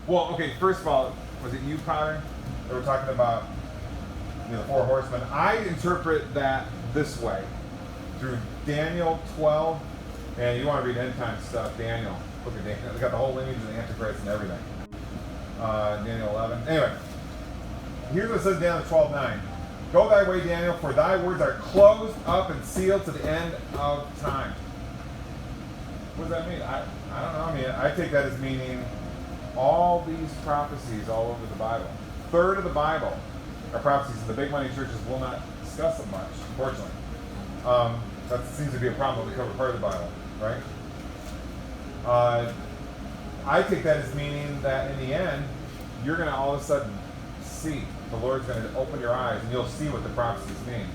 Well, okay, first of all, was it you, Potter? They were talking about the four horsemen. I interpret that this way through Daniel 12, and you want to read end time stuff, Daniel. Look at Daniel. They got the whole lineage of the Antichrist and everything. Daniel 11. Anyway, here's what it says in Daniel 12:9. Go thy way, Daniel, for thy words are closed up and sealed to the end of time. What does that mean? I don't know. I mean, I take that as meaning all these prophecies all over the Bible. A third of the Bible are prophecies, and the big money churches will not discuss them much, unfortunately. That seems to be a problem when we cover part of the Bible, right? I take that as meaning that in the end, you're going to all of a sudden see. The Lord's going to open your eyes, and you'll see what the prophecies mean.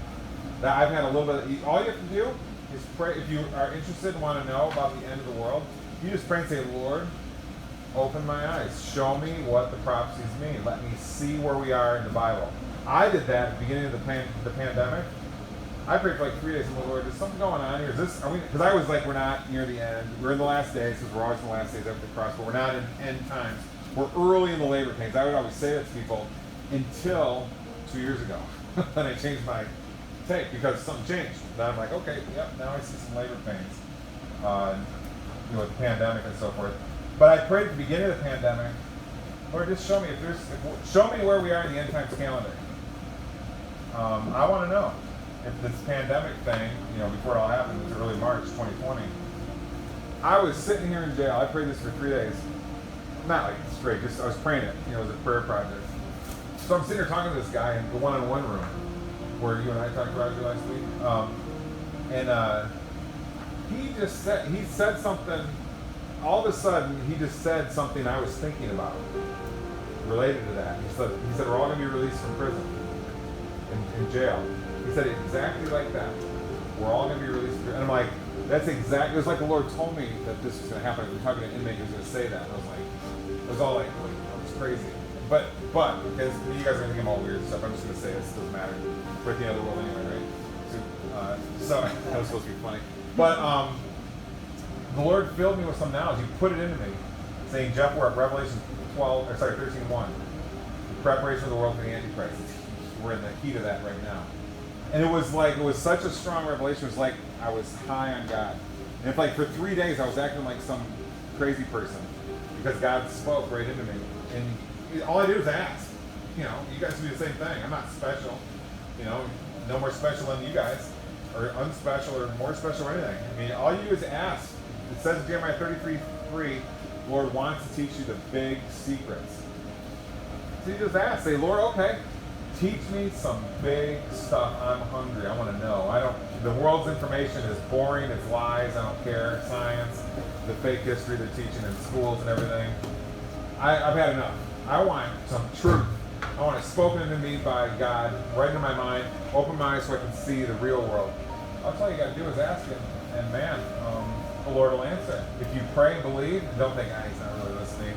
Now, I've had a little bit of, all you have to do is pray. If you are interested and want to know about the end of the world, you just pray and say, Lord, open my eyes. Show me what the prophecies mean. Let me see where we are in the Bible. I did that at the beginning of the pandemic. I prayed for like 3 days, and the Lord, is something going on here? Is this, are we, because I was like, we're not near the end. We're in the last days, because we're always in the last days after the cross, but we're not in end times. We're early in the labor pains. I would always say that to people until 2 years ago. Then I changed my take because something changed. Then I'm like, okay, yep, now I see some labor pains. With the pandemic and so forth. But I prayed at the beginning of the pandemic, Lord, just show me show me where we are in the end times calendar. I want to know if this pandemic thing, before it all happened, it was early March 2020. I was sitting here in jail. I prayed this for 3 days. Not like straight, just I was praying it. It was a prayer project. So I'm sitting here talking to this guy in the one-on-one room where you and I talked about you last week. He said something, all of a sudden, he just said something I was thinking about related to that. He said we're all going to be released from prison, in jail. He said it exactly like that. We're all going to be released from prison. And I'm like, that's exactly, it was like the Lord told me that this was going to happen. We were talking to an inmate who was going to say that. And I was like, it was all like, it was crazy. But, because you guys are going to think I'm all weird and stuff, I'm just going to say this, it doesn't matter. We're at the end of the world anyway, right? So that was supposed to be funny. But the Lord filled me with some knowledge. He put it into me, saying, Jeff, we're at Revelation 13:1. The preparation of the world for the Antichrist. We're in the heat of that right now. And it was such a strong revelation. It was like I was high on God. And if like for 3 days I was acting like some crazy person because God spoke right into me. And all I did was ask. You guys do the same thing. I'm not special. No more special than you guys, or unspecial, or more special, or anything. I mean, all you do is ask. It says in Jeremiah 33:3, Lord wants to teach you the big secrets. So you just ask, say, Lord, okay, teach me some big stuff. I'm hungry. I want to know. The world's information is boring. It's lies. I don't care. Science, the fake history they're teaching in schools and everything. I've had enough. I want some truth. I want it spoken to me by God, right into my mind, open my eyes so I can see the real world. That's all you got to do is ask Him, and man, the Lord will answer. If you pray and believe, don't think, He's not really listening.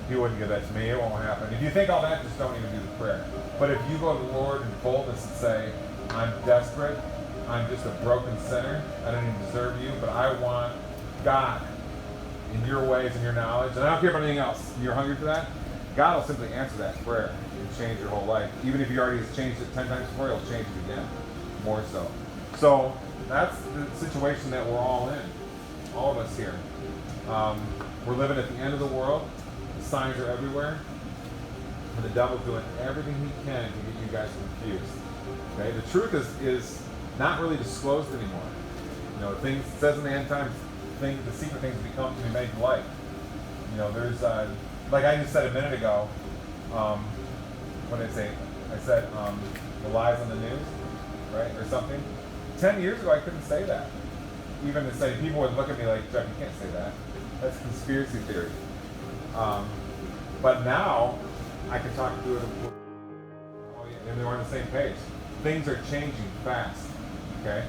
He wouldn't give that to me. It won't happen. If you think all that, just don't even do the prayer. But if you go to the Lord in boldness and say, I'm desperate, I'm just a broken sinner, I don't even deserve you, but I want God in your ways and your knowledge, and I don't care about anything else. You're hungry for that? God will simply answer that prayer and change your whole life. Even if you already has changed it 10 times before, He'll change it again, more so. So that's the situation that we're all in, all of us here. We're living at the end of the world. The signs are everywhere. And the devil's doing everything he can to get you guys confused. Okay? The truth is not really disclosed anymore. Things, it says in the end times, the secret things become to be made light. There's, like I just said a minute ago, what did I say? I said the lies on the news, right, or something. 10 years ago, I couldn't say that. Even to say, people would look at me like, Jeff, you can't say that. That's conspiracy theory. But now, I can talk to it, and they're on the same page. Things are changing fast, okay?